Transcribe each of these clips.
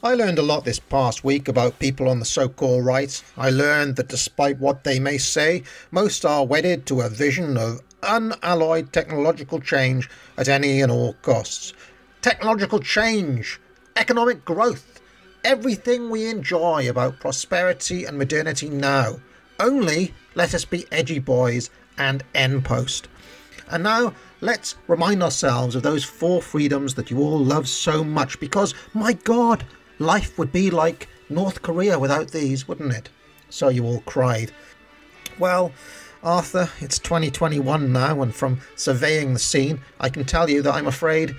I learned a lot this past week about people on the so-called right. I learned that despite what they may say, most are wedded to a vision of unalloyed technological change at any and all costs. Technological change, economic growth, everything we enjoy about prosperity and modernity now. Only let us be edgy boys and end post. And now, let's remind ourselves of those four freedoms that you all love so much, because, my God, life would be like North Korea without these, wouldn't it? So you all cried. Well, Arthur, it's 2021 now, and from surveying the scene, I can tell you that I'm afraid,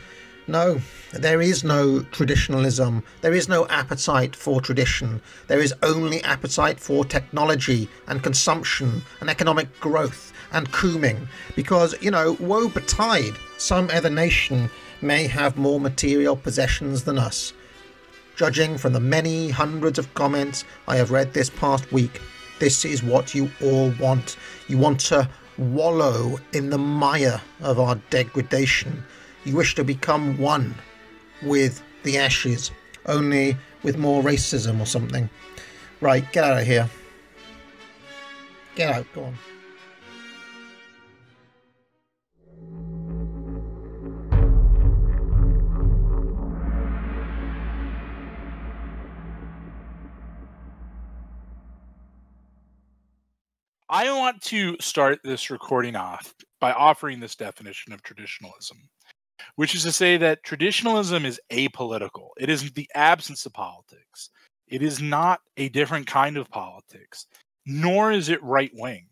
no, there is no traditionalism. There is no appetite for tradition. There is only appetite for technology and consumption and economic growth and cooming. Because, woe betide, some other nation may have more material possessions than us. Judging from the many hundreds of comments I have read this past week, this is what you all want. You want to wallow in the mire of our degradation. You wish to become one with the ashes, only with more racism or something. Right, get out of here. Get out, go on. I want to start this recording off by offering this definition of traditionalism, which is to say that traditionalism is apolitical. It is the absence of politics. It is not a different kind of politics, nor is it right-wing.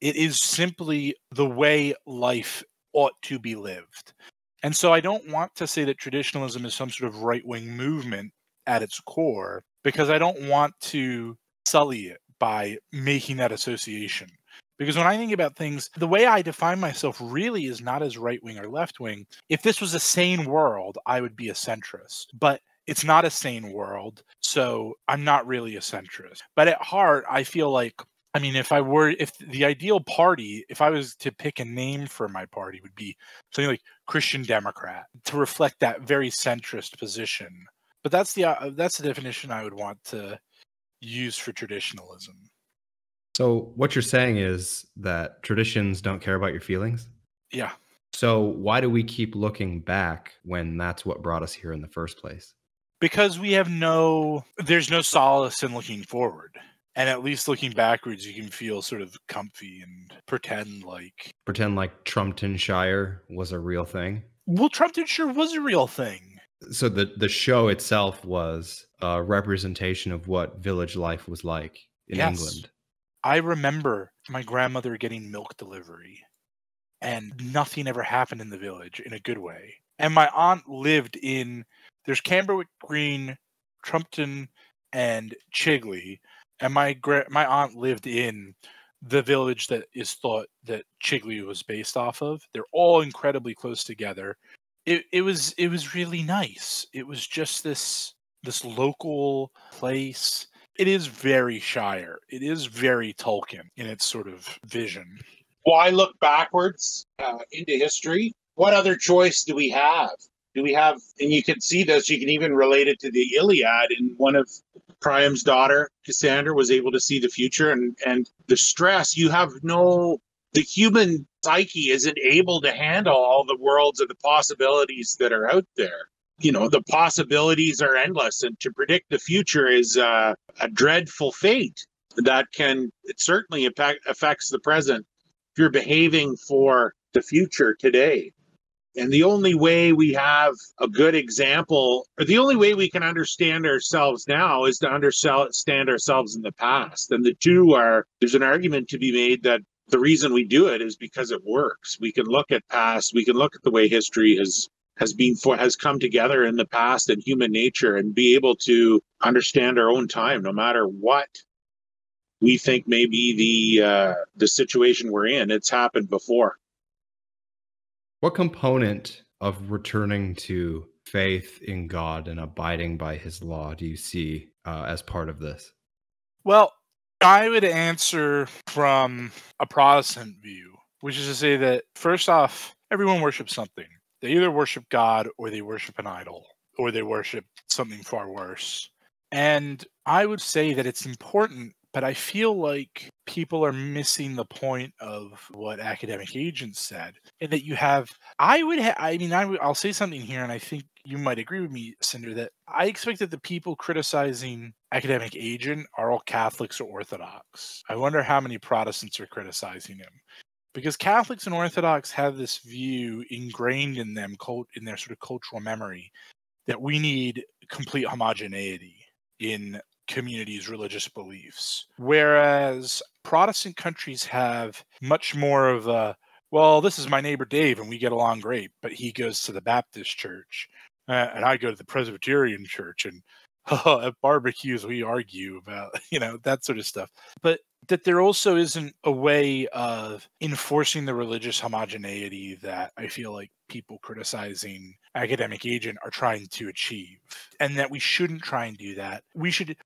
It is simply the way life ought to be lived. And so I don't want to say that traditionalism is some sort of right-wing movement at its core, because I don't want to sully it by making that association. Because when I think about things, the way I define myself really is not as right-wing or left-wing. If this was a sane world, I would be a centrist. But it's not a sane world, so I'm not really a centrist. But at heart, I feel like, if the ideal party, if I was to pick a name for my party, would be something like Christian Democrat, to reflect that very centrist position. But that's the definition I would want to use for traditionalism. So what you're saying is that traditions don't care about your feelings? Yeah. So why do we keep looking back when that's what brought us here in the first place? Because there's no solace in looking forward. And at least looking backwards, you can feel sort of comfy and pretend like Trumptonshire was a real thing? Well, Trumptonshire was a real thing. So the show itself was a representation of what village life was like in England. I remember my grandmother getting milk delivery, and nothing ever happened in the village in a good way. And my aunt lived there's Camberwick Green, Trumpton, and Chigley, and my aunt lived in the village that is thought that Chigley was based off of. They're all incredibly close together. It was really nice. It was just this local place. It is very Shire. It is very Tolkien in its sort of vision. Why look backwards into history? What other choice do we have? And you can see this, you can even relate it to the Iliad, in one of Priam's daughter, Cassandra, was able to see the future, and the stress, the human psyche isn't able to handle all the worlds of the possibilities that are out there. The possibilities are endless, and to predict the future is a dreadful fate it certainly affects the present if you're behaving for the future today. And the only way we have a good example, or the only way we can understand ourselves now, is to understand ourselves in the past. And there's an argument to be made that the reason we do it is because it works. We can look at past, we can look at the way history has come together in the past and human nature, and be able to understand our own time, no matter what we think may be the situation we're in. It's happened before. What component of returning to faith in God and abiding by his law do you see as part of this? Well, I would answer from a Protestant view, which is to say that, first off, everyone worships something. They either worship God or they worship an idol. or they worship something far worse. And I would say that it's important, but I feel like people are missing the point of what academic agents said, and that you have, I'll say something here, and I think you might agree with me, Cinder, that I expect that the people criticizing academic agent are all Catholics or Orthodox. I wonder how many Protestants are criticizing him. Because Catholics and Orthodox have this view ingrained in them, in their sort of cultural memory, that we need complete homogeneity in communities' religious beliefs. Whereas Protestant countries have much more of a, well, this is my neighbor Dave and we get along great, but he goes to the Baptist church and I go to the Presbyterian church, and at barbecues we argue about, that sort of stuff. But that there also isn't a way of enforcing the religious homogeneity that I feel like people criticizing academic agent are trying to achieve, and that we shouldn't try and do that.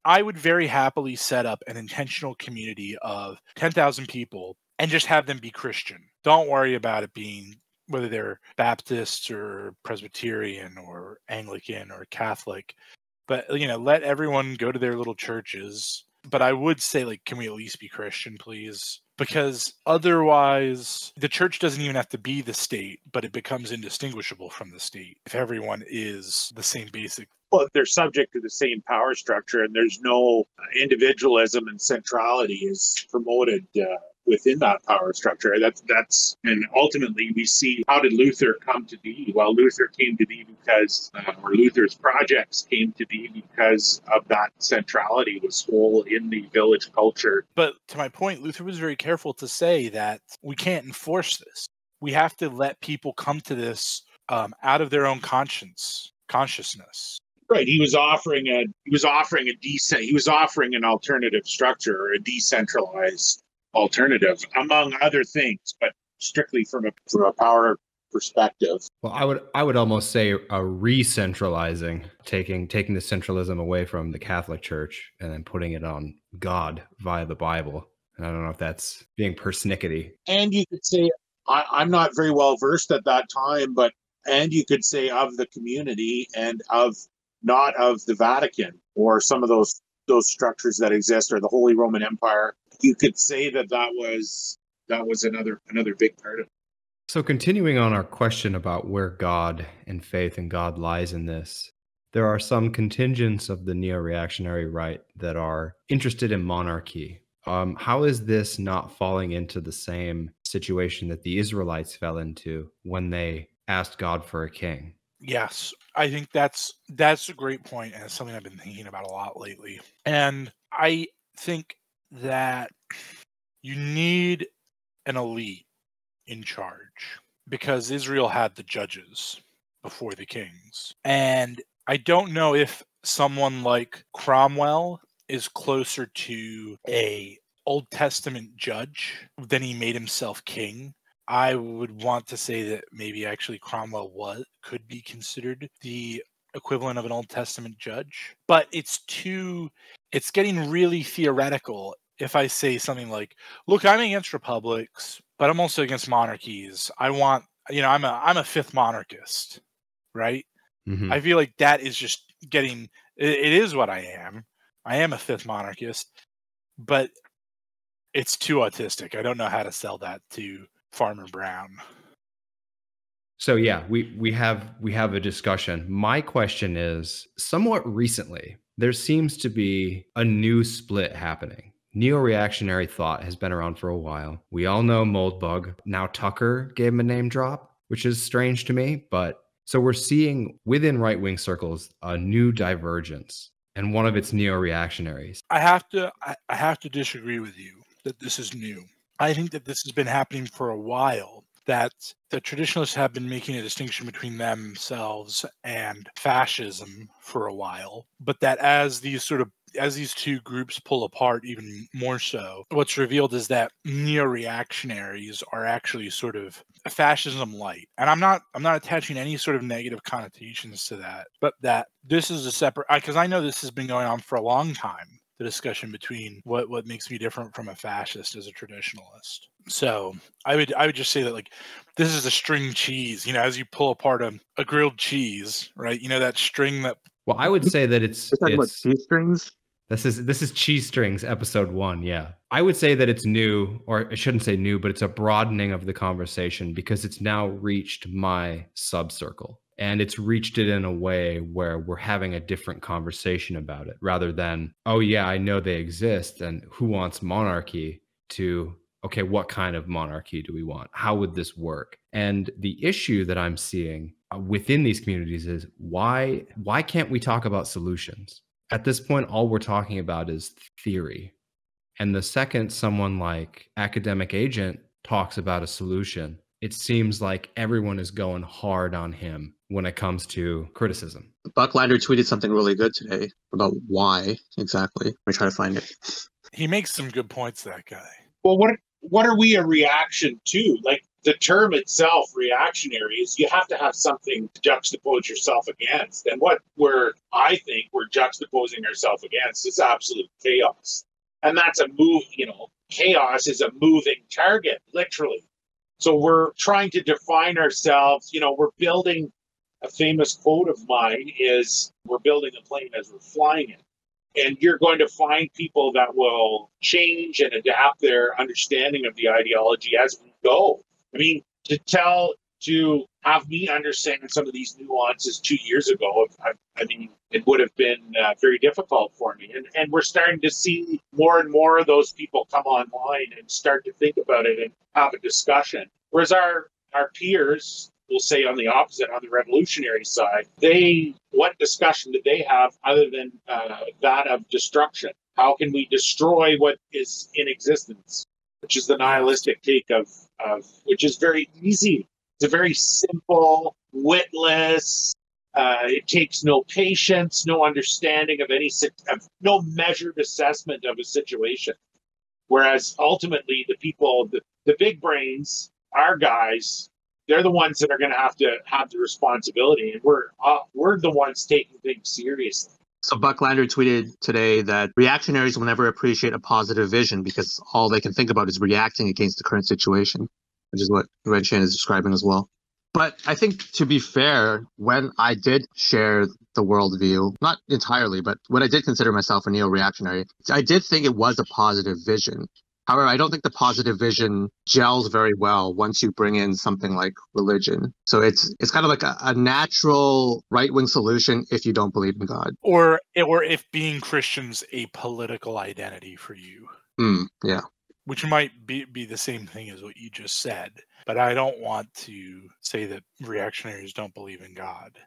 I would very happily set up an intentional community of 10,000 people and just have them be Christian. Don't worry about it being whether they're Baptists or Presbyterian or Anglican or Catholic, but let everyone go to their little churches. But I would say, like, can we at least be Christian, please? Because otherwise, the church doesn't even have to be the state, but it becomes indistinguishable from the state if everyone is the same basic. Well, they're subject to the same power structure, and there's no individualism and centrality is promoted within that power structure. That's and ultimately we see, how did Luther come to be? Well, Luther came to be because, or Luther's projects came to be because of that centrality was whole in the village culture. But to my point, Luther was very careful to say that we can't enforce this. We have to let people come to this out of their own consciousness. Right. He was offering an alternative structure, or a decentralized alternative, among other things, but strictly from a power perspective. Well, I would almost say a re-centralizing, taking the centralism away from the Catholic Church and then putting it on God via the Bible. And I don't know if that's being persnickety. And you could say, I'm not very well versed at that time, and you could say of the community and not of the Vatican or some of those structures that exist, or the Holy Roman Empire. You could say that was another big part of it. So continuing on our question about where God and faith in God lies in this, there are some contingents of the neo-reactionary right that are interested in monarchy. How is this not falling into the same situation that the Israelites fell into when they asked God for a king? Yes, I think that's a great point, and it's something I've been thinking about a lot lately. And I think that you need an elite in charge, because Israel had the judges before the kings. And I don't know if someone like Cromwell is closer to a Old Testament judge than he made himself king. I would want to say that maybe actually Cromwell could be considered the equivalent of an Old Testament judge, but it's getting really theoretical if I say something like, look, I'm against republics, but I'm also against monarchies. I'm a fifth monarchist, right? Mm-hmm. I feel like that is just it is what I am. I am a fifth monarchist, but it's too autistic. I don't know how to sell that to Farmer Brown. So yeah, we have a discussion. My question is, somewhat recently, there seems to be a new split happening. Neo-reactionary thought has been around for a while. We all know Moldbug. Now Tucker gave him a name drop, which is strange to me. But so we're seeing within right-wing circles a new divergence, and one of its neo-reactionaries. I have to disagree with you that this is new. I think that this has been happening for a while, that the traditionalists have been making a distinction between themselves and fascism for a while, but that as these two groups pull apart even more so, what's revealed is that neo-reactionaries are actually sort of fascism light. And I'm not attaching any sort of negative connotations to that, but that this is a separate, because I know this has been going on for a long time. the discussion between what makes me different from a fascist as a traditionalist. So I would just say that, like, this is a string cheese, as you pull apart a grilled cheese, right? That string that. Well, I would say that it's talking about cheese strings. This is Cheese Strings episode 1. Yeah. I would say that it's new, or I shouldn't say new, but it's a broadening of the conversation because it's now reached my subcircle. And it's reached it in a way where we're having a different conversation about it rather than, oh yeah, I know they exist and who wants monarchy, to, okay, what kind of monarchy do we want? How would this work? And the issue that I'm seeing within these communities is why can't we talk about solutions? At this point, all we're talking about is theory. And the second someone like Academic Agent talks about a solution, it seems like everyone is going hard on him when it comes to criticism. Bucklander tweeted something really good today about why exactly. Let me try to find it. He makes some good points, that guy. Well, what are we a reaction to? Like, the term itself, reactionary, is you have to have something to juxtapose yourself against. And I think we're juxtaposing ourselves against is absolute chaos. And that's chaos is a moving target, literally. So we're trying to define ourselves. We're building, a famous quote of mine is, we're building a plane as we're flying it. And you're going to find people that will change and adapt their understanding of the ideology as we go. I mean, to have me understand some of these nuances 2 years ago, it would have been very difficult for me. And we're starting to see more and more of those people come online and start to think about it and have a discussion. Whereas our peers, we'll say on the opposite, on the revolutionary side, what discussion did they have other than that of destruction? How can we destroy what is in existence? Which is the nihilistic take of which is very easy. It's a very simple, witless. It takes no patience, no understanding of no measured assessment of a situation. Whereas ultimately, the people, the big brains, our guys, they're the ones that are going to have the responsibility, and we're the ones taking things seriously. So Bucklander tweeted today that reactionaries will never appreciate a positive vision because all they can think about is reacting against the current situation, which is what Redshan is describing as well. But I think, to be fair, when I did share the worldview, not entirely, but when I did consider myself a neo-reactionary, I did think it was a positive vision. However, I don't think the positive vision gels very well once you bring in something like religion. So it's kind of like a natural right-wing solution if you don't believe in God. Or if being Christian's a political identity for you. Yeah. Which might be the same thing as what you just said. But I don't want to say that reactionaries don't believe in God.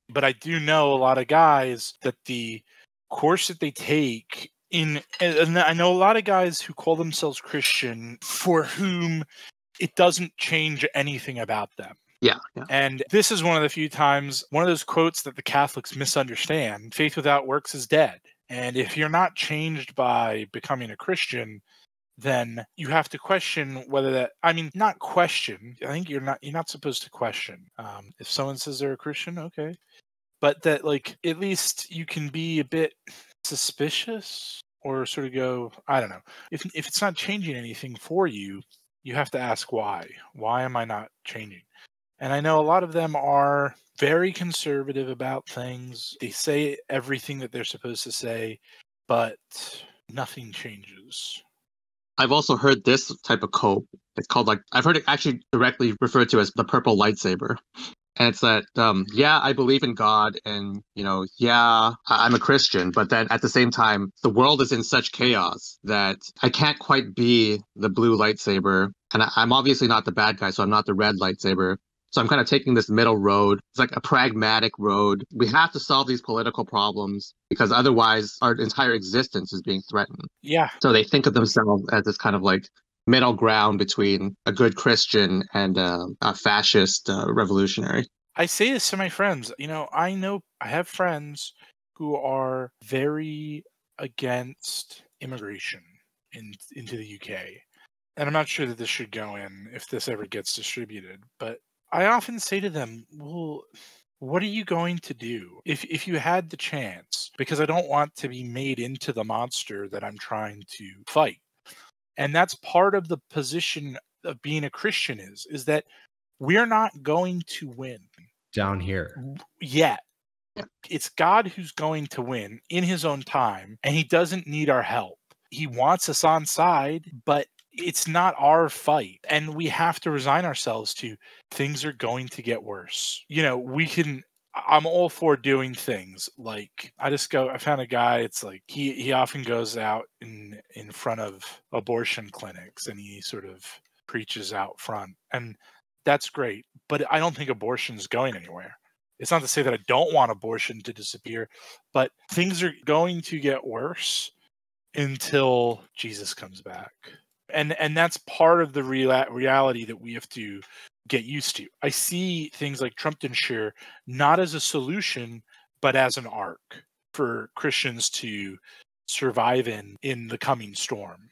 But I do know a lot of guys that the course that they take and I know a lot of guys who call themselves Christian for whom it doesn't change anything about them. Yeah. And this is one of the few times, one of those quotes that the Catholics misunderstand. Faith without works is dead. And if you're not changed by becoming a Christian, then you have to question whether that, not question. I think you're not supposed to question. If someone says they're a Christian, okay. But that, like, at least you can be a bit suspicious or sort of go, I don't know. If it's not changing anything for you, you have to ask why. Why am I not changing? And I know a lot of them are very conservative about things. They say everything that they're supposed to say, but nothing changes. I've also heard this type of quote. It's called, I've heard it actually directly referred to as the purple lightsaber. And it's that, yeah, I believe in God and, yeah, I'm a Christian. But then at the same time, the world is in such chaos that I can't quite be the blue lightsaber. And I'm obviously not the bad guy, so I'm not the red lightsaber. So I'm kind of taking this middle road. It's like a pragmatic road. We have to solve these political problems because otherwise our entire existence is being threatened. Yeah. So they think of themselves as this kind of like middle ground between a good Christian and a fascist revolutionary. I say this to my friends. I have friends who are very against immigration into the UK. And I'm not sure that this should go in if this ever gets distributed, but I often say to them, well, what are you going to do? If you had the chance because I don't want to be made into the monster that I'm trying to fight. And that's part of the position of being a Christian is that we're not going to win down here yet. It's God who's going to win in his own time, and he doesn't need our help. He wants us on side, but it's not our fight. And we have to resign ourselves to things are going to get worse. I'm all for doing things like I found a guy, it's like he often goes out in front of abortion clinics and he sort of preaches out front. And that's great. But I don't think abortion's going anywhere. It's not to say that I don't want abortion to disappear, but things are going to get worse until Jesus comes back. And that's part of the reality that we have to get used to. I see things like Trumptonshire not as a solution, but as an arc for Christians to survive in the coming storm.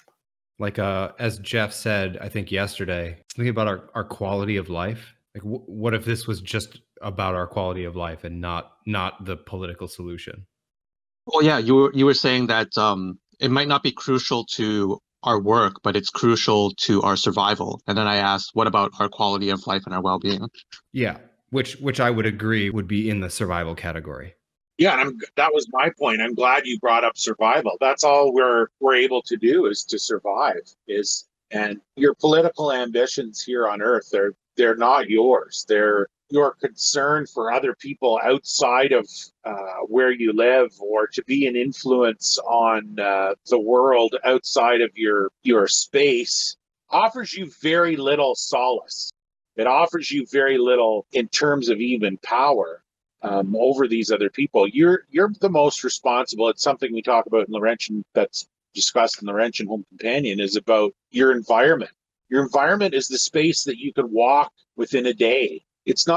Like as Jeff said, I think yesterday, something about our quality of life. Like what if this was just about our quality of life and not the political solution? Well, yeah, you were saying that it might not be crucial to our work, but it's crucial to our survival. And then I asked, what about our quality of life and our well-being? Yeah, which I would agree would be in the survival category. Yeah, that was my point. I'm glad you brought up survival. That's all we're able to do is to survive. And your political ambitions here on Earth, they're not yours. They're your concern for other people outside of where you live, or to be an influence on the world outside of your space, offers you very little solace. It offers you very little in terms of even power over these other people. You're the most responsible. It's something we talk about in Laurentian, that's discussed in Laurentian Home Companion, is about your environment. Your environment is the space that you could walk within a day.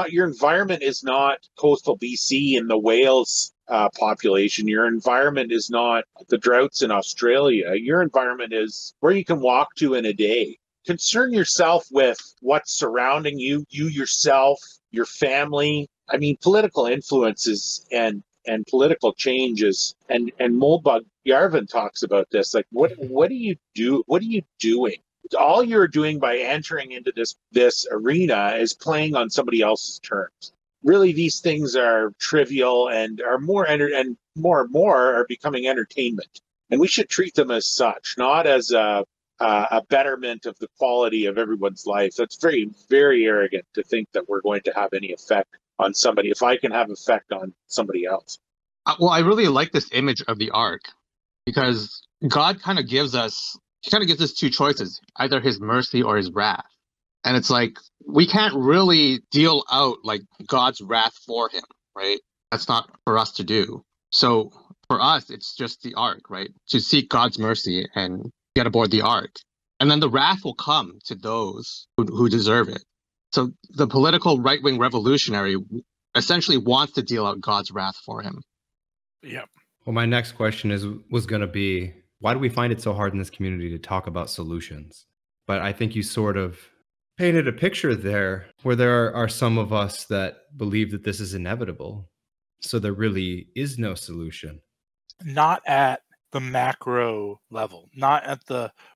Your environment is not coastal BC and the whales population. Your environment is not the droughts in Australia. Your environment is where you can walk to in a day. Concern yourself with what's surrounding you yourself, your family. I mean, political influences and political changes, and Moldbug Yarvin talks about this. Like, what do you do? What are you doing? All you're doing by entering into this arena is playing on somebody else's terms. Really, these things are trivial and are more and more are becoming entertainment. And we should treat them as such, not as a betterment of the quality of everyone's life. That's very, very arrogant to think that we're going to have any effect on somebody if I can have effect on somebody else. Well, I really like this image of the ark, because God kind of gives us two choices, either his mercy or his wrath. And it's like, we can't really deal out like God's wrath for him, right? That's not for us to do. So for us, it's just the ark, right? To seek God's mercy and get aboard the ark. And then the wrath will come to those who deserve it. So the political right-wing revolutionary essentially wants to deal out God's wrath for him. Yeah. Well, my next question was going to be, why do we find it so hard in this community to talk about solutions? But I think you sort of painted a picture there where there are some of us that believe that this is inevitable. So there really is no solution. Not at the macro level, not at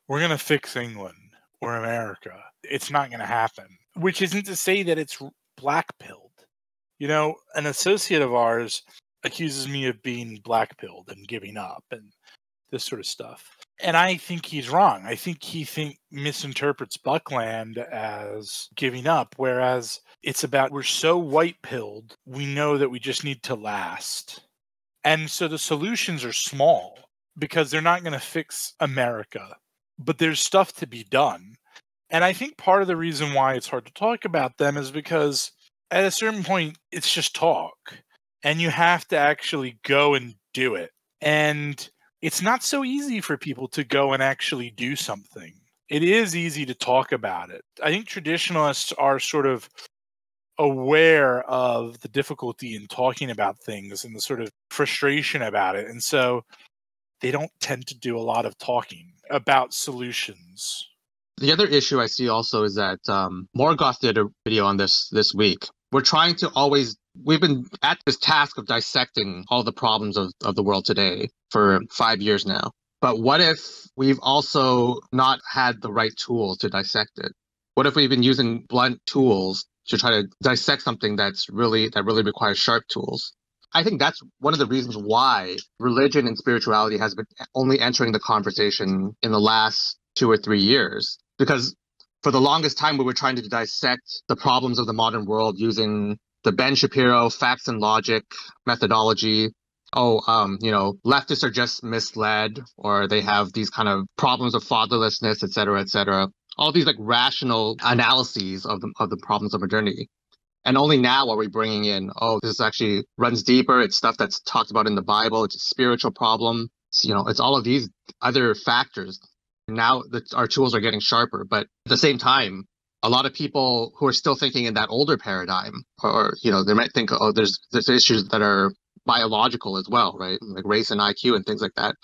we're going to fix England or America. It's not going to happen, which isn't to say that it's black-pilled. An associate of ours accuses me of being black-pilled and giving up and this sort of stuff. And I think he's wrong. I think he misinterprets Buckland as giving up, whereas it's about we're so white-pilled, we know that we just need to last. And so the solutions are small because they're not going to fix America, but there's stuff to be done. And I think part of the reason why it's hard to talk about them is because at a certain point, it's just talk. And you have to actually go and do it. And it's not so easy for people to go and actually do something. It is easy to talk about it. I think traditionalists are sort of aware of the difficulty in talking about things and the sort of frustration about it. And so they don't tend to do a lot of talking about solutions. The other issue I see also is that Morgoth did a video on this week. We're trying to always we've been at this task of dissecting all the problems of the world today for 5 years now. But what if we've also not had the right tools to dissect it? What if we've been using blunt tools to try to dissect something that really requires sharp tools? I think that's one of the reasons why religion and spirituality has been only entering the conversation in the last 2 or 3 years. Because for the longest time, we were trying to dissect the problems of the modern world using the Ben Shapiro facts and logic methodology. Leftists are just misled, or they have these kind of problems of fatherlessness, et cetera, et cetera. All these like rational analyses of the problems of modernity. And only now are we bringing in, this actually runs deeper. It's stuff that's talked about in the Bible. It's a spiritual problem. It's all of these other factors. Now that our tools are getting sharper, but at the same time, a lot of people who are still thinking in that older paradigm, or they might think, there's issues that are biological as well, right? Like race and IQ and things like that.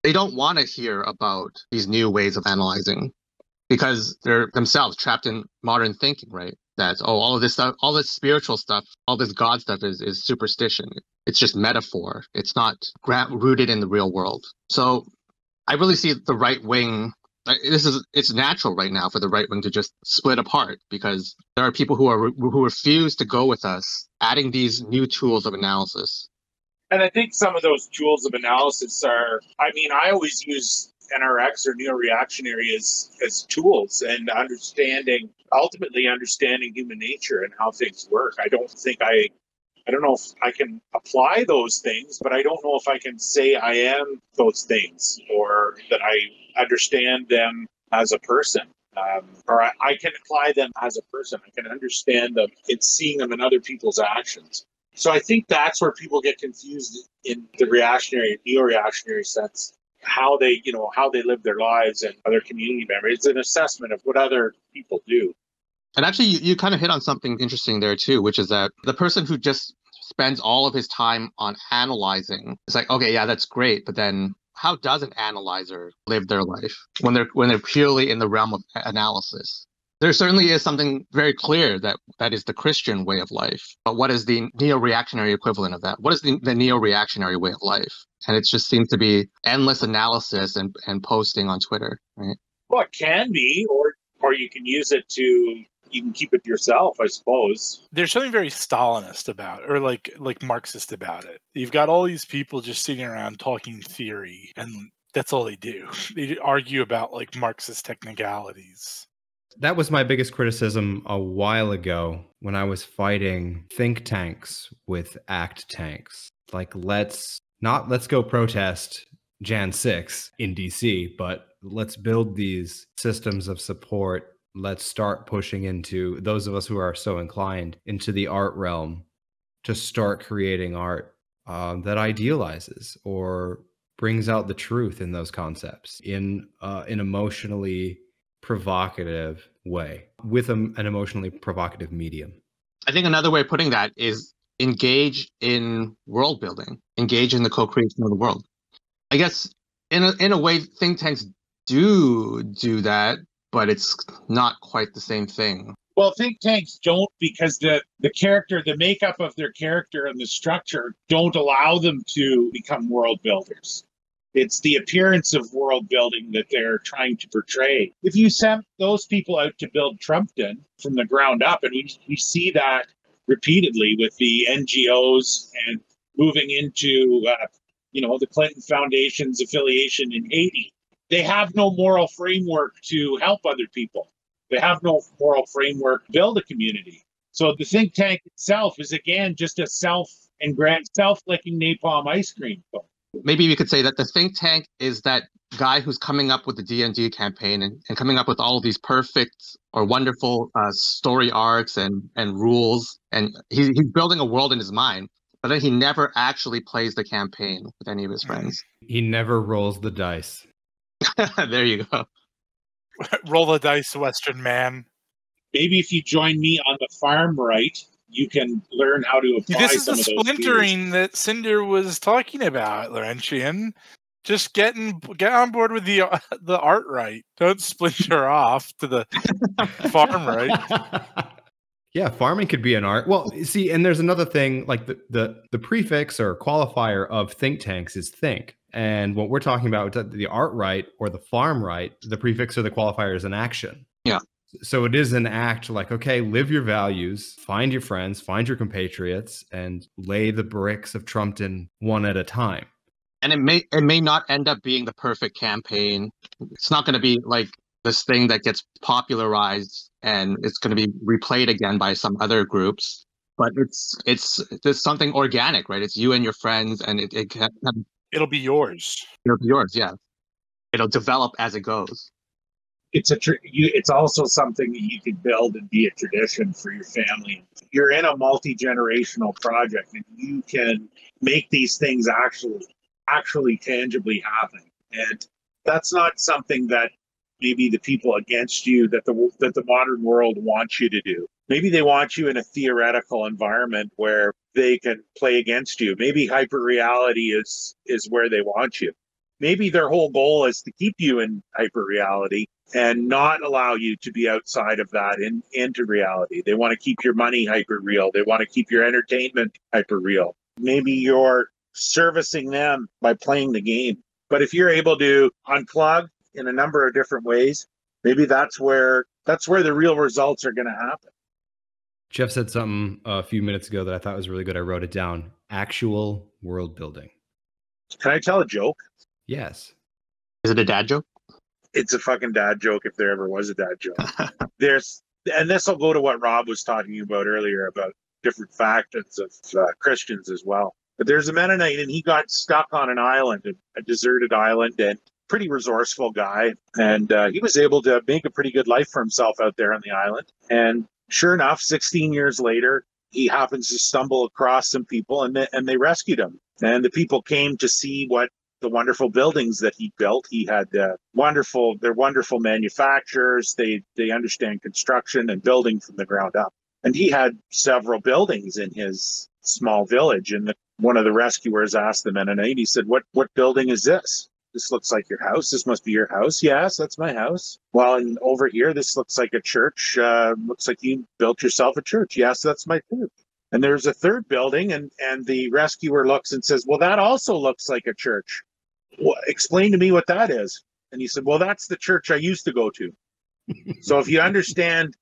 They don't want to hear about these new ways of analyzing because they're themselves trapped in modern thinking, right? That, all of this stuff, all this spiritual stuff, all this God stuff is superstition. It's just metaphor. It's not rooted in the real world. So I really see the right wing. It's natural right now for the right wing to just split apart because there are people who refuse to go with us, adding these new tools of analysis. And I think some of those tools of analysis are, I always use NRX or neo-reactionary as tools and ultimately understanding human nature and how things work. I don't know if I can apply those things, but I don't know if I can say I am those things or that I understand them as a person. Or I can apply them as a person. I can understand them in seeing them in other people's actions. So I think that's where people get confused in the reactionary, neo-reactionary sense, how they live their lives and other community members. It's an assessment of what other people do. And actually, you kind of hit on something interesting there too, which is that the person who just spends all of his time on analyzing, it's like, okay, yeah, that's great, but then how does an analyzer live their life when they're purely in the realm of analysis? There certainly is something very clear that is the Christian way of life. But what is the neo-reactionary equivalent of that? What is the neo-reactionary way of life? And it just seems to be endless analysis and posting on Twitter, right? Well, it can be, or you can use it you can keep it yourself, I suppose. There's something very Stalinist about it, or like Marxist about it. You've got all these people just sitting around talking theory, and that's all they do. They argue about like Marxist technicalities. That was my biggest criticism a while ago when I was fighting think tanks with ACT tanks. Like, let's go protest Jan 6 in DC, but let's build these systems of support. Let's start pushing into, those of us who are so inclined, into the art realm to start creating art that idealizes or brings out the truth in those concepts in an emotionally provocative way with an emotionally provocative medium. I think another way of putting that is engage in world building, engage in the co-creation of the world. I guess in a way, think tanks do that, but it's not quite the same thing. Well, think tanks don't, because the makeup of their character and the structure don't allow them to become world builders. It's the appearance of world building that they're trying to portray. If you sent those people out to build Trumpton from the ground up, and we see that repeatedly with the NGOs and moving into the Clinton Foundation's affiliation in Haiti, they have no moral framework to help other people. They have no moral framework to build a community. So the think tank itself is, again, just a self-licking napalm ice cream cone. Maybe we could say that the think tank is that guy who's coming up with the D&D campaign and coming up with all of these perfect or wonderful story arcs and rules. And he's building a world in his mind, but then he never actually plays the campaign with any of his friends. He never rolls the dice. There you go. Roll the dice, Western man. Maybe if you join me on the farm right, you can learn how to apply this is some the of those splintering theories. that Cinder was talking about, Laurentian. Just get on board with the art right. Don't splinter off to the farm right. Yeah, farming could be an art. Well, see, and there's another thing, like the prefix or qualifier of think tanks is think. And what we're talking about, the art right or the farm right, the prefix or the qualifier is an action. Yeah. So it is an act like, okay, live your values, find your friends, find your compatriots, and lay the bricks of Trumpton one at a time. And it may not end up being the perfect campaign. It's not going to be like this thing that gets popularized and it's going to be replayed again by some other groups. But it's something organic, right? It's you and your friends, and It'll be yours. it'll be yours. Yeah, it'll develop as it goes. It's also something that you can build and be a tradition for your family. You're in a multi-generational project, and you can make these things actually tangibly happen. And that's not something that maybe the people against you, that the modern world wants you to do. Maybe they want you in a theoretical environment where they can play against you. Maybe hyper-reality is where they want you. Maybe their whole goal is to keep you in hyper-reality and not allow you to be outside of that into reality. They want to keep your money hyper-real. They want to keep your entertainment hyper-real. Maybe you're servicing them by playing the game. But if you're able to unplug in a number of different ways, maybe that's where the real results are going to happen. Jeff said something a few minutes ago that I thought was really good. I wrote it down. Actual world building. Can I tell a joke? Yes. Is it a dad joke? It's a fucking dad joke if there ever was a dad joke. And this will go to what Rob was talking about earlier about different factions of Christians as well. But there's a Mennonite, and he got stuck on an island, a deserted island, and pretty resourceful guy. And he was able to make a pretty good life for himself out there on the island. And sure enough, 16 years later, he happens to stumble across some people, and they rescued him. And the people came to see what the wonderful buildings that he built. He had they're wonderful manufacturers. They understand construction and building from the ground up. And he had several buildings in his small village. And one of the rescuers asked the Mennonite, he said, what building is this? This looks like your house. This must be your house. Yes, that's my house. Well, and over here, this looks like a church. Looks like you built yourself a church. Yes, that's my church. And there's a third building, and the rescuer looks and says, well, that also looks like a church. Well, explain to me what that is. And he said, well, that's the church I used to go to. So if you understand,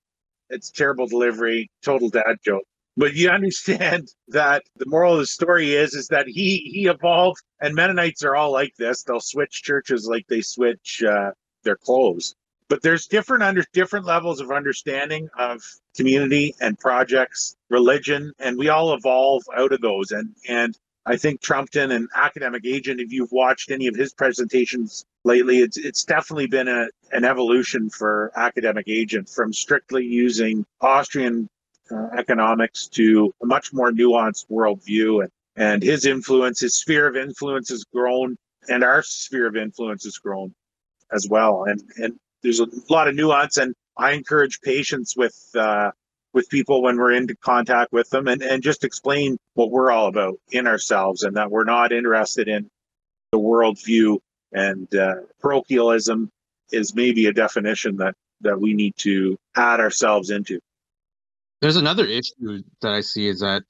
it's terrible delivery, total dad joke. But you understand that the moral of the story is that he evolved, and Mennonites are all like this. They'll switch churches like they switch their clothes. But there's different levels of understanding of community and projects, religion, and we all evolve out of those. And I think Trumpton and Academic Agent, if you've watched any of his presentations lately, it's definitely been an evolution for Academic Agent from strictly using Austrian economics to a much more nuanced worldview. And his sphere of influence has grown, and our sphere of influence has grown as well. And there's a lot of nuance, and I encourage patience with people when we're into contact with them, and just explain what we're all about in ourselves, and that we're not interested in the worldview, and parochialism is maybe a definition that we need to add ourselves into. There's another issue that I see is that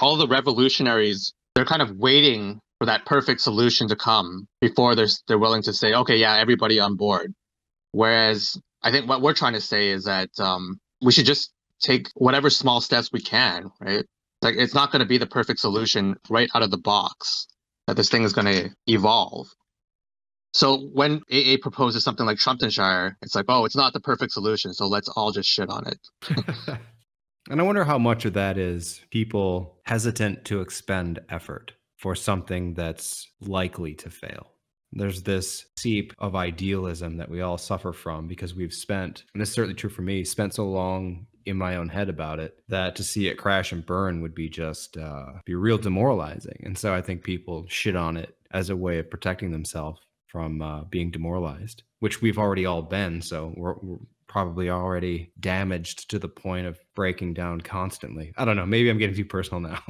all the revolutionaries, they're kind of waiting for that perfect solution to come before they're willing to say, okay, yeah, everybody on board. Whereas I think what we're trying to say is that we should just take whatever small steps we can, right? Like, it's not going to be the perfect solution right out of the box that this thing is going to evolve. So when AA proposes something like Trumptonshire, it's like, oh, it's not the perfect solution, so let's all just shit on it. And I wonder how much of that is people hesitant to expend effort for something that's likely to fail. There's this seep of idealism that we all suffer from because we've spent, and this is certainly true for me, spent so long in my own head about it that to see it crash and burn would be just be real demoralizing. And so I think people shit on it as a way of protecting themselves from being demoralized, which we've already all been. So we're probably already damaged to the point of breaking down constantly. I don't know. Maybe I'm getting too personal now.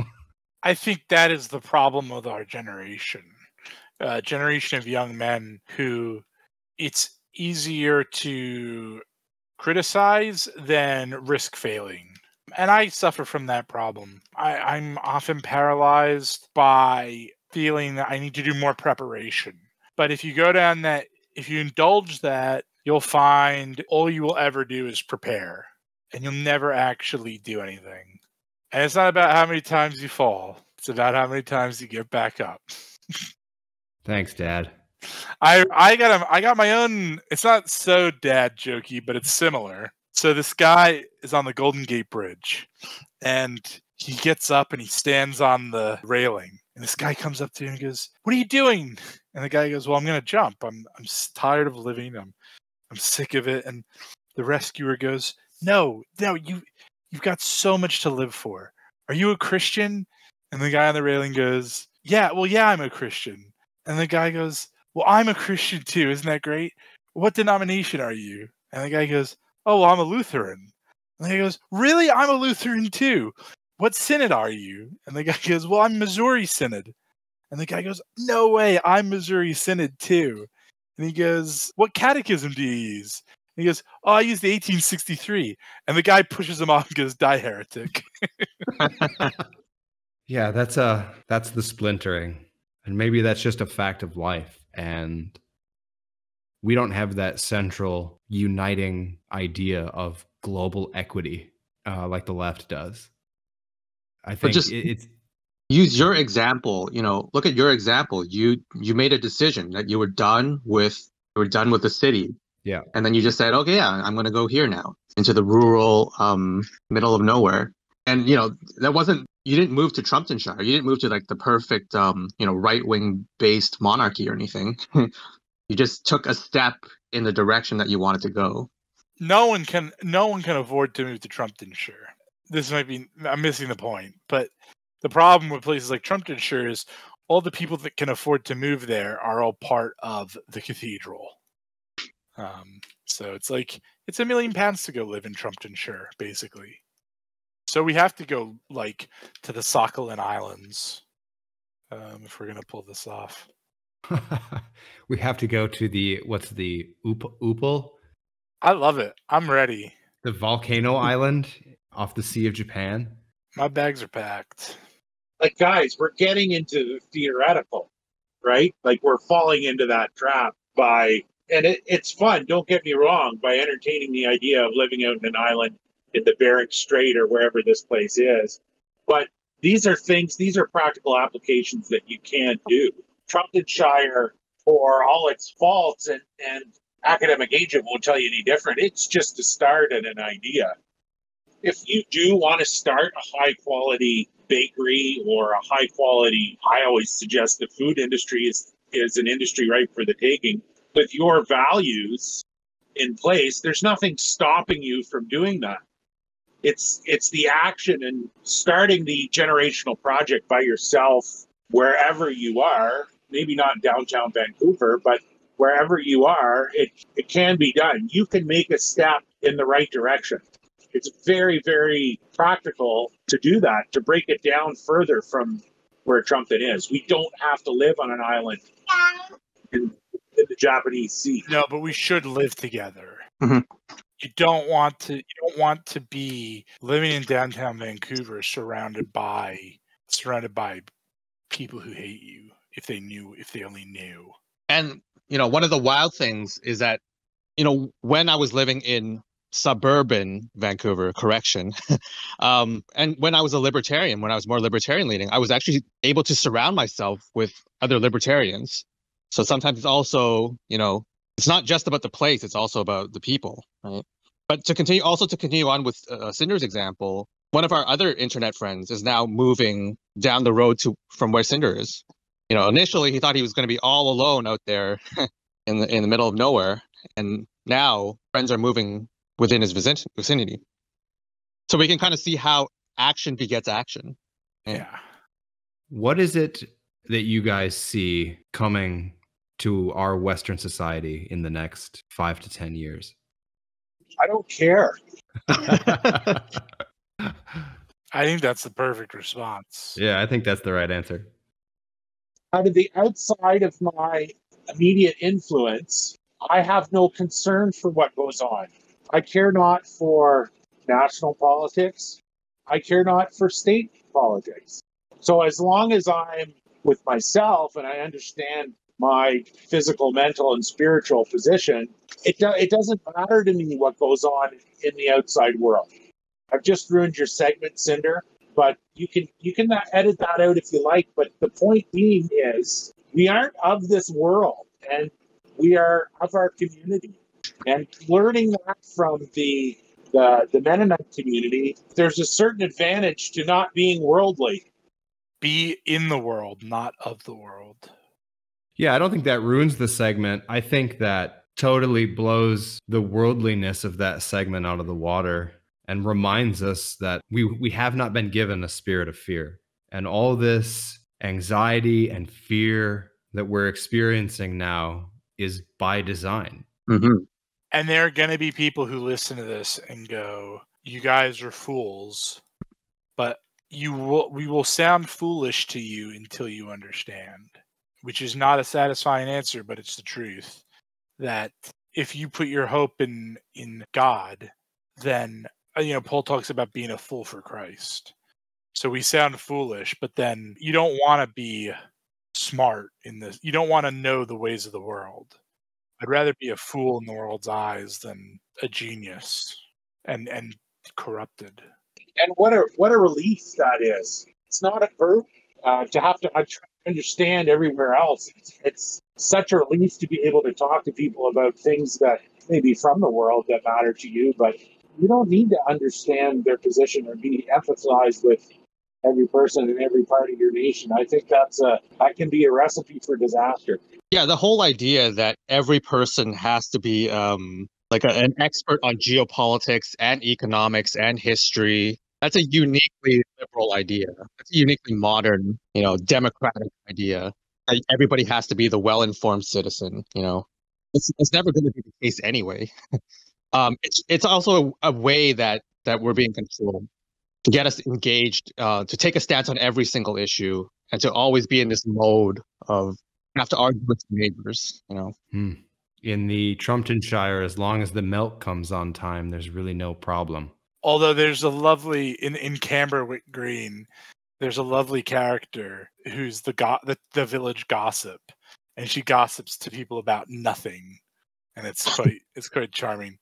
I think that is the problem with our generation. Generation of young men who it's easier to criticize than risk failing. And I suffer from that problem. I'm often paralyzed by feeling that I need to do more preparation. But if you go down that, if you indulge that, you'll find all you will ever do is prepare. And you'll never actually do anything. And it's not about how many times you fall. It's about how many times you get back up. Thanks, Dad. I got my own. It's not so dad jokey, but it's similar. So this guy is on the Golden Gate Bridge, and he gets up and he stands on the railing. And this guy comes up to him and goes, "What are you doing?" And the guy goes, "Well, I'm going to jump. I'm tired of living. I'm sick of it." And the rescuer goes, "No, you've got so much to live for. Are you a Christian?" And the guy on the railing goes, "Yeah, I'm a Christian." And the guy goes, "Well, I'm a Christian too. Isn't that great? What denomination are you?" And the guy goes, "Oh, well, I'm a Lutheran." And he goes, "Really? I'm a Lutheran too. What synod are you?" And the guy goes, "Well, I'm Missouri Synod." And the guy goes, "No way, I'm Missouri Synod too." And he goes, "What catechism do you use?" And he goes, "Oh, I use the 1863. And the guy pushes him off and goes, "Die, heretic." Yeah, that's the splintering. And maybe that's just a fact of life. And we don't have that central uniting idea of global equity like the left does. I think it's use your example. Look at your example. You made a decision that you were done with the city. Yeah. And then you just said, "Okay, yeah, I'm going to go here now into the rural middle of nowhere." And that wasn't, you didn't move to Trumptonshire. You didn't move to like the perfect right-wing based monarchy or anything. You just took a step in the direction that you wanted to go. No one can afford to move to Trumptonshire. I'm missing the point, but the problem with places like Trumptonshire is all the people that can afford to move there are all part of the cathedral. So it's like, it's £1 million to go live in Trumptonshire, basically. So we have to go like to the Sakhalin Islands if we're going to pull this off. We have to go to the Upal? I love it. I'm ready. The volcano island off the Sea of Japan. My bags are packed. Like, guys, we're getting into theoretical, right? Like, we're falling into that trap and it's fun, don't get me wrong, by entertaining the idea of living out in an island in the Bering Strait or wherever this place is. But these are practical applications that you can do. Trumptonshire, for all its faults, and academic agent won't tell you any different, it's just a start and an idea. If you do want to start a high quality bakery or a high quality, I always suggest the food industry is an industry ripe for the taking. With your values in place, there's nothing stopping you from doing that. It's the action and starting the generational project by yourself wherever you are, maybe not downtown Vancouver, but wherever you are, it can be done. You can make a step in the right direction. It's very, very practical to do that, to break it down further from where Trumpton is. We don't have to live on an island in the Japanese Sea. No, but we should live together. Mm-hmm. You don't want to be living in downtown Vancouver surrounded by people who hate you if they only knew. And one of the wild things is that when I was living in suburban Vancouver, and when I was when I was more libertarian leaning, I was actually able to surround myself with other libertarians. So sometimes it's also, it's not just about the place, it's also about the people, right? But to continue on with Cinder's example, one of our other internet friends is now moving down the road from where Cinder is. Initially he thought he was going to be all alone out there in the middle of nowhere, and now friends are moving within his vicinity. So we can kind of see how action begets action. Yeah. What is it that you guys see coming to our Western society in the next 5 to 10 years? I don't care. I think that's the perfect response. Yeah, I think that's the right answer. Out of the outside of my immediate influence, I have no concern for what goes on. I care not for national politics. I care not for state politics. So as long as I'm with myself and I understand my physical, mental, and spiritual position, it doesn't matter to me what goes on in the outside world. I've just ruined your segment, Cinder, but you can edit that out if you like. But the point being is, we aren't of this world, and we are of our community. And learning that from the Mennonite community, there's a certain advantage to not being worldly. Be in the world, not of the world. Yeah, I don't think that ruins the segment. I think that totally blows the worldliness of that segment out of the water and reminds us that we have not been given a spirit of fear. And all this anxiety and fear that we're experiencing now is by design. Mm-hmm. And there are going to be people who listen to this and go, you guys are fools, but we will sound foolish to you until you understand, which is not a satisfying answer, but it's the truth. That if you put your hope in God, then, Paul talks about being a fool for Christ. So we sound foolish, but then you don't want to be smart in this. You don't want to know the ways of the world. I'd rather be a fool in the world's eyes than a genius and corrupted. And what a relief that is. It's not a burden to have to understand everywhere else. It's such a relief to be able to talk to people about things that maybe from the world that matter to you, but you don't need to understand their position or be empathized with every person in every part of your nation. I think that can be a recipe for disaster. Yeah, the whole idea that every person has to be like an expert on geopolitics and economics and history, that's a uniquely liberal idea. That's a uniquely modern, democratic idea. Everybody has to be the well-informed citizen, It's never going to be the case anyway. It's also a way that we're being controlled to get us engaged, to take a stance on every single issue, and to always be in this mode of have to argue with neighbors, In the Trumptonshire, as long as the milk comes on time, there's really no problem. Although there's a lovely, in Camberwick Green, there's a lovely character who's the village gossip, and she gossips to people about nothing, and it's quite charming.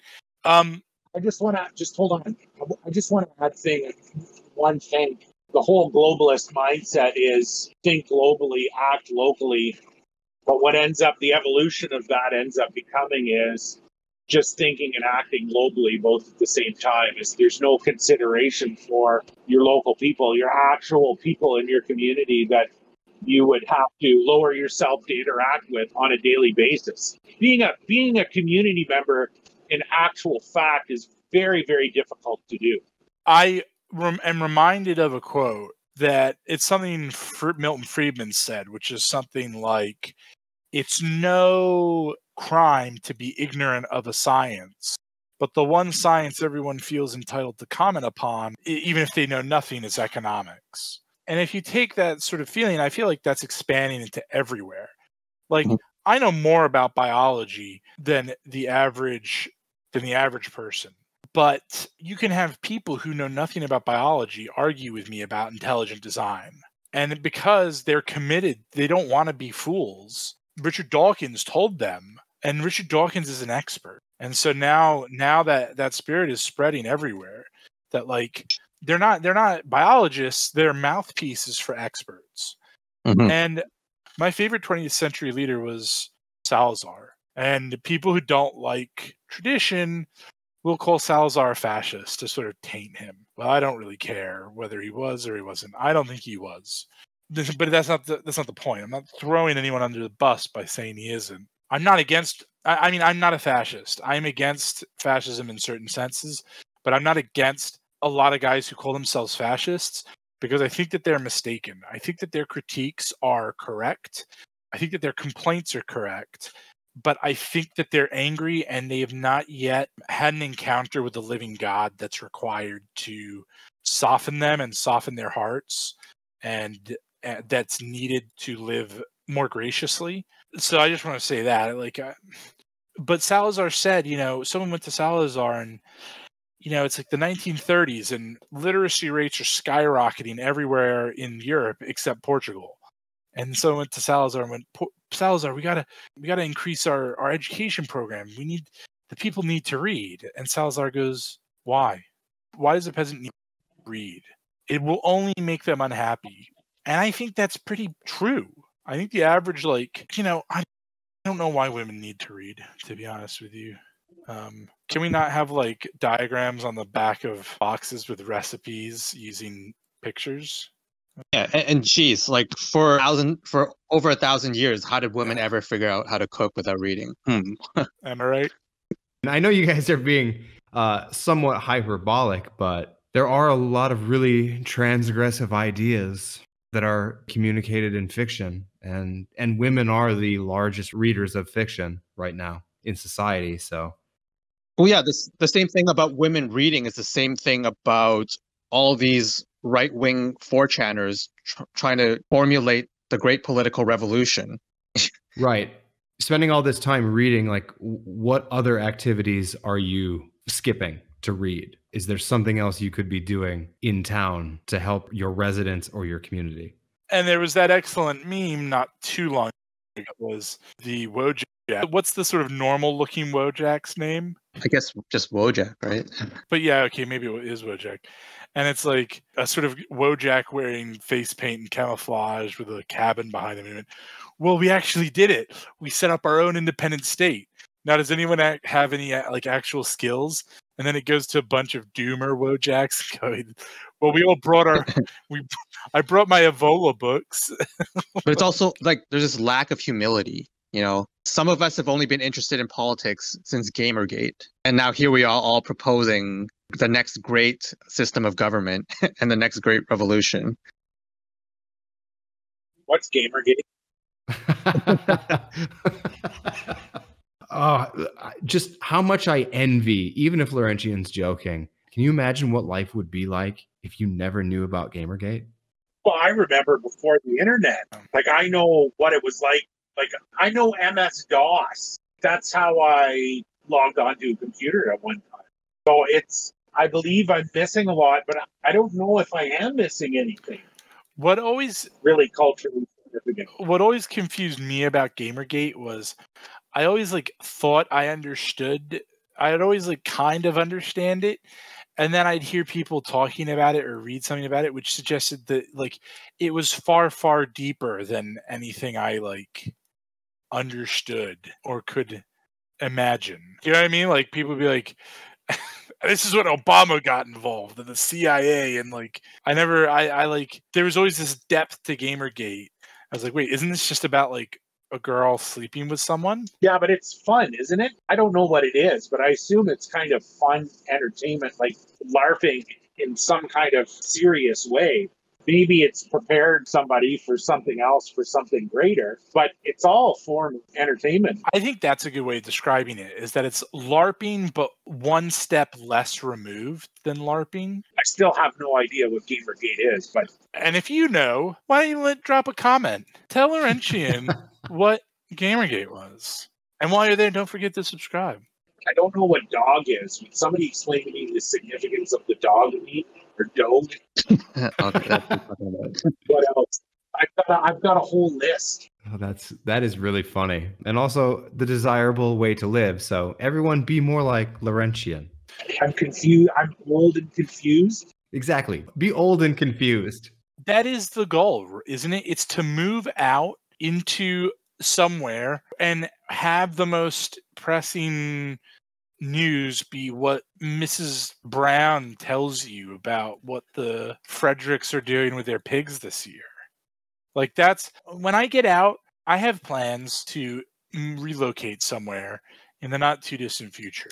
I just want to hold on. I just want to add one thing. The whole globalist mindset is think globally, act locally. But what the evolution of that ends up becoming is just thinking and acting globally both at the same time. There's no consideration for your local people, your actual people in your community that you would have to lower yourself to interact with on a daily basis. Being a community member in actual fact is very, very difficult to do. I am reminded of a quote that it's something Milton Friedman said, which is something like, it's no crime to be ignorant of a science, but the one science everyone feels entitled to comment upon, even if they know nothing, is economics. And if you take that sort of feeling, I feel like that's expanding into everywhere. Like, I know more about biology than the average person. But you can have people who know nothing about biology argue with me about intelligent design. And because they're committed, they don't want to be fools. Richard Dawkins told them, and Richard Dawkins is an expert. And so now that spirit is spreading everywhere, that like they're not biologists, they're mouthpieces for experts. Mm-hmm. And my favorite 20th century leader was Salazar. And people who don't like tradition will call Salazar a fascist to sort of taint him. Well, I don't really care whether he was or he wasn't. I don't think he was. But that's not the point. I'm not throwing anyone under the bus by saying he isn't. I'm not against. I mean, I'm not a fascist. I'm against fascism in certain senses, but I'm not against a lot of guys who call themselves fascists because I think that they're mistaken. I think that their critiques are correct. I think that their complaints are correct. But I think that they're angry and they have not yet had an encounter with the living God that's required to soften them and soften their hearts, and that's needed to live more graciously. So I just want to say that, but Salazar said, someone went to Salazar and it's like the 1930s and literacy rates are skyrocketing everywhere in Europe except Portugal. And so I went to Salazar and went, Salazar, we gotta increase our education program. The people need to read. And Salazar goes, why? Why does a peasant need to read? It will only make them unhappy. And I think that's pretty true. I think the average, I don't know why women need to read, to be honest with you. Can we not have diagrams on the back of boxes with recipes using pictures? Yeah, and geez, for over 1,000 years, how did women ever figure out how to cook without reading? Am I right? And I know you guys are being somewhat hyperbolic, but there are a lot of really transgressive ideas that are communicated in fiction, and women are the largest readers of fiction right now in society. So, well, yeah, the same thing about women reading is the same thing about all these right-wing 4chaners trying to formulate the great political revolution. Right. Spending all this time reading, what other activities are you skipping to read? Is there something else you could be doing in town to help your residents or your community? And there was that excellent meme not too long ago. It was the Wojak. What's the sort of normal-looking Wojak's name? I guess just Wojak, right? But yeah, okay, maybe it is Wojak. And it's like a sort of Wojak wearing face paint and camouflage with a cabin behind him. And he went, well, we actually did it. We set up our own independent state. Now, does anyone have any actual skills? And then it goes to a bunch of doomer Wojaks going, well, we all brought I brought my Evola books. But it's also there's this lack of humility. Some of us have only been interested in politics since Gamergate. And now here we are all proposing the next great system of government and the next great revolution. What's Gamergate? Just how much I envy, even if Laurentian's joking. Can you imagine what life would be like if you never knew about Gamergate? Well, I remember before the internet. I know what it was like. I know MS-DOS. That's how I logged onto a computer at one time. So I believe I'm missing a lot, but I don't know if I am missing anything. What always really culturally significant. What always confused me about Gamergate was I always thought I understood. I'd always kind of understand it. And then I'd hear people talking about it or read something about it, which suggested that it was far, far deeper than anything I understood or could imagine. You know what I mean? People would be like, this is when Obama got involved and the CIA and there was always this depth to Gamergate. I was like, wait, isn't this just about a girl sleeping with someone? Yeah, but it's fun, isn't it? I don't know what it is, but I assume it's kind of fun entertainment, LARPing in some kind of serious way. Maybe it's prepared somebody for something else, for something greater, but it's all a form of entertainment. I think that's a good way of describing it, is that it's LARPing, but one step less removed than LARPing. I still have no idea what Gamergate is, but... And if you know, why don't you drop a comment? Tell Laurentian what Gamergate was. And while you're there, don't forget to subscribe. I don't know what dog is. Would somebody explain to me the significance of the dog meat or dog? What else? I've got a whole list. Oh, that is really funny, and also the desirable way to live. So everyone be more like Laurentian. I'm confused. I'm old and confused. Exactly. Be old and confused. That is the goal, isn't it? It's to move out into somewhere and have the most pressing news be what Mrs. Brown tells you about what the Fredericks are doing with their pigs this year. That's when I get out, I have plans to relocate somewhere in the not too distant future.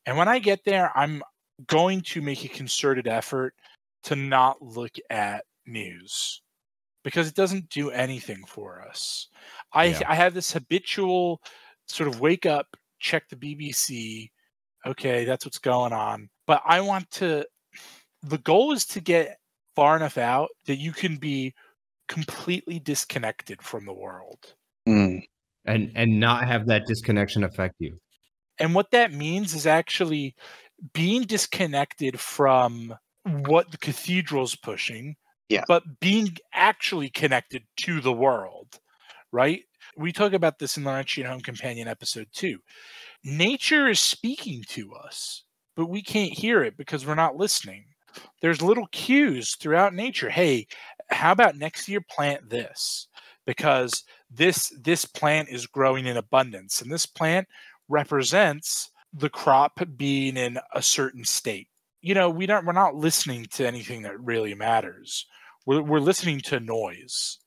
And when I get there, I'm going to make a concerted effort to not look at news because it doesn't do anything for us. I have this habitual sort of wake up, check the BBC. Okay, that's what's going on. But the goal is to get far enough out that you can be completely disconnected from the world. And not have that disconnection affect you. And what that means is actually being disconnected from what the cathedral's pushing, Yeah. but being actually connected to the world, right? We talk about this in Laurentian Home Companion episode 2. Nature is speaking to us, but we can't hear it because we're not listening. There's little cues throughout nature. Hey, how about next year plant this? Because this plant is growing in abundance, and this plant represents the crop being in a certain state. You know, we're not listening to anything that really matters. We're listening to noise.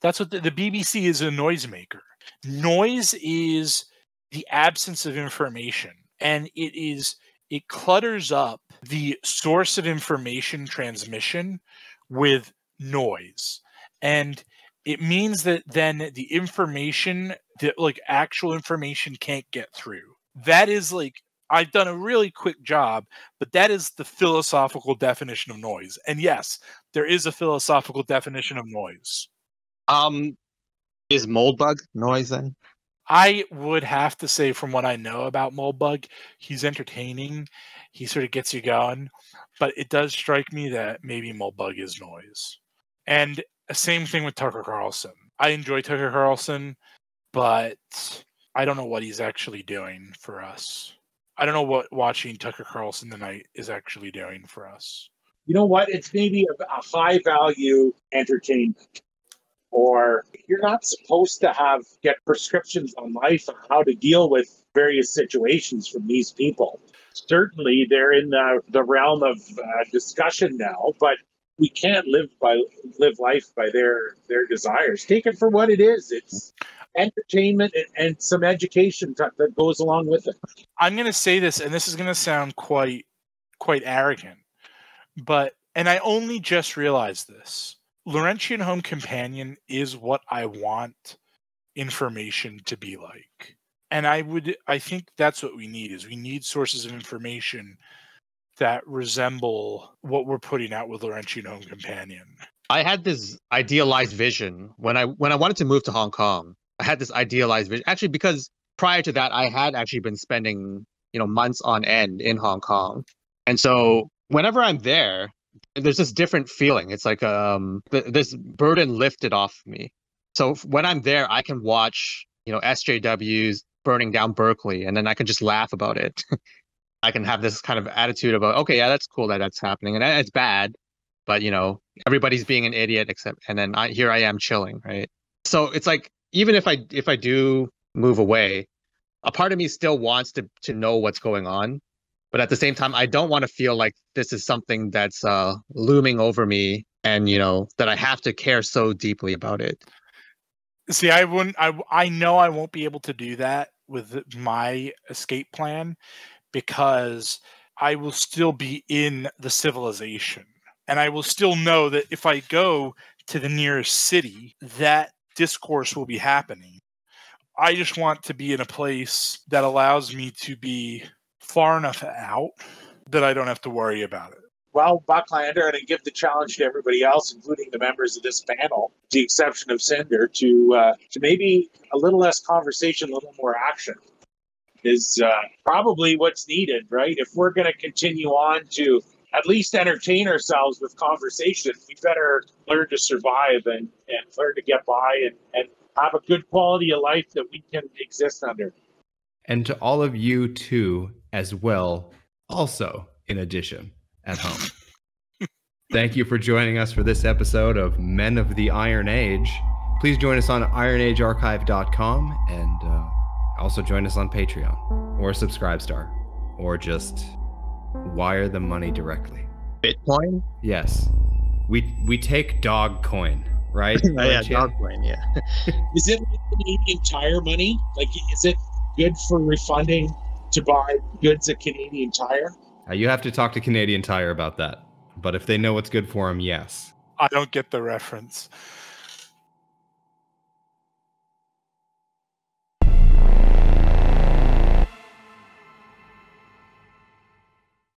That's what the BBC is, a noisemaker. Noise is the absence of information, and it clutters up the source of information transmission with noise. And it means that then the information, that like actual information, can't get through. That is like, I've done a really quick job, but that is the philosophical definition of noise. And yes, there is a philosophical definition of noise. Is Moldbug noise then? I would have to say, from what I know about Moldbug, he's entertaining. He sort of gets you going. But it does strike me that maybe Moldbug is noise. And same thing with Tucker Carlson. I enjoy Tucker Carlson, but I don't know what he's actually doing for us. I don't know what watching Tucker Carlson tonight is actually doing for us. You know what? It's maybe a high value entertainment. Or you're not supposed to get prescriptions on life on how to deal with various situations from these people. Certainly, they're in the realm of discussion now, but we can't live life by their desires. Take it for what it is. It's entertainment and some education that goes along with it. I'm going to say this, and this is going to sound quite arrogant, and I only just realized this. Laurentian Home Companion is what I want information to be like. And I think that's what we need sources of information that resemble what we're putting out with Laurentian Home Companion. I had this idealized vision when I wanted to move to Hong Kong. I had this idealized vision, actually, because prior to that, I had actually been spending, months on end in Hong Kong. And so whenever I'm there, there's this different feeling. It's like this burden lifted off me. So when I'm there, I can watch, SJWs burning down Berkeley, and then I can just laugh about it. I can have this kind of attitude about, okay, yeah, that's cool that that's happening, and it's bad, but everybody's being an idiot and then here I am chilling, right? So it's like, even if I do move away, a part of me still wants to know what's going on. But at the same time, I don't want to feel like this is something that's looming over me, and that I have to care so deeply about it. See, I wouldn't. I know I won't be able to do that with my escape plan, because I will still be in the civilization, and I will still know that if I go to the nearest city, that discourse will be happening. I just want to be in a place that allows me to be far enough out that I don't have to worry about it. Well, Bucklander, and I give the challenge to everybody else, including the members of this panel, with the exception of Cinder, to maybe a little less conversation, a little more action is probably what's needed, right? If we're going to continue on to at least entertain ourselves with conversation, we better learn to survive and learn to get by and have a good quality of life that we can exist under. And to all of you too, as well, also in addition, at home. Thank you for joining us for this episode of Men of the Iron Age. Please join us on ironagearchive.com, and also join us on Patreon or Subscribestar, or just wire the money directly. Bitcoin? Yes. We take dog coin, right? Yeah, dog coin, yeah. Is it Canadian Tire money? Like, is it good for refunding to buy goods at Canadian Tire? You have to talk to Canadian Tire about that. But if they know what's good for them, yes. I don't get the reference.